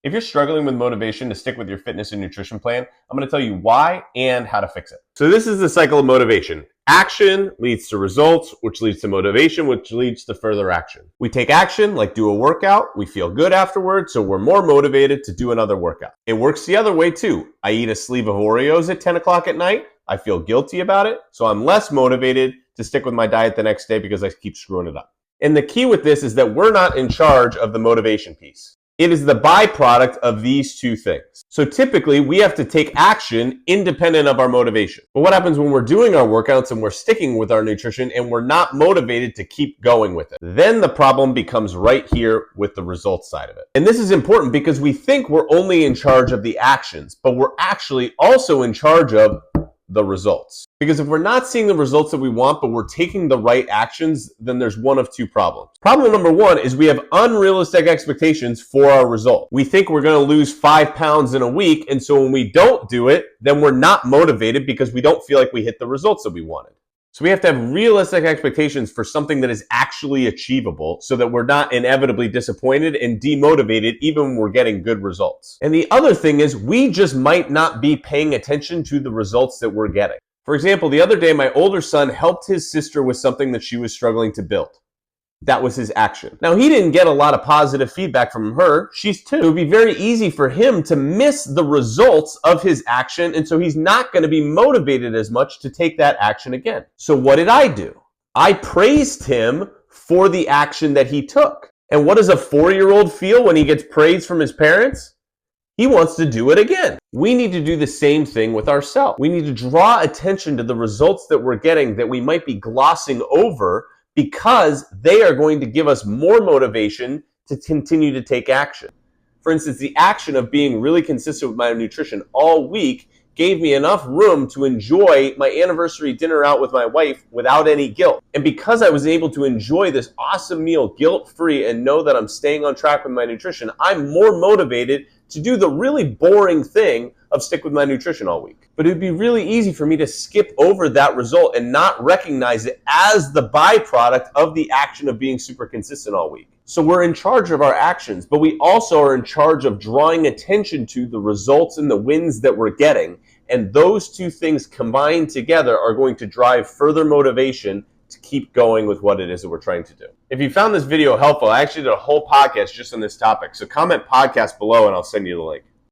If you're struggling with motivation to stick with your fitness and nutrition plan, I'm going to tell you why and how to fix it. So this is the cycle of motivation. Action leads to results, which leads to motivation, which leads to further action. We take action, like do a workout, we feel good afterwards, so we're more motivated to do another workout. It works the other way too. I eat a sleeve of Oreos at 10 o'clock at night, I feel guilty about it, so I'm less motivated to stick with my diet the next day because I keep screwing it up. And the key with this is that we're not in charge of the motivation piece. It is the byproduct of these two things. So typically, we have to take action independent of our motivation. But what happens when we're doing our workouts and we're sticking with our nutrition and we're not motivated to keep going with it? Then the problem becomes right here with the results side of it. And this is important because we think we're only in charge of the actions, but we're actually also in charge of the results. Because if we're not seeing the results that we want, but we're taking the right actions, then there's one of two problems. Problem number one is we have unrealistic expectations for our result. We think we're going to lose 5 pounds in a week, and so when we don't do it, then we're not motivated because we don't feel like we hit the results that we wanted. So we have to have realistic expectations for something that is actually achievable so that we're not inevitably disappointed and demotivated even when we're getting good results. And the other thing is we just might not be paying attention to the results that we're getting. For example, the other day, my older son helped his sister with something that she was struggling to build. That was his action. Now, he didn't get a lot of positive feedback from her. She's 2. It would be very easy for him to miss the results of his action, and so he's not going to be motivated as much to take that action again. So what did I do? I praised him for the action that he took. And what does a 4-year-old feel when he gets praise from his parents? He wants to do it again. We need to do the same thing with ourselves. We need to draw attention to the results that we're getting that we might be glossing over because they are going to give us more motivation to continue to take action. For instance, the action of being really consistent with my nutrition all week gave me enough room to enjoy my anniversary dinner out with my wife without any guilt. And because I was able to enjoy this awesome meal guilt-free and know that I'm staying on track with my nutrition, I'm more motivated to do the really boring thing of stick with my nutrition all week. But it would be really easy for me to skip over that result and not recognize it as the byproduct of the action of being super consistent all week. So we're in charge of our actions, but we also are in charge of drawing attention to the results and the wins that we're getting. And those two things combined together are going to drive further motivation to keep going with what it is that we're trying to do. If you found this video helpful, I actually did a whole podcast just on this topic. So comment podcast below and I'll send you the link.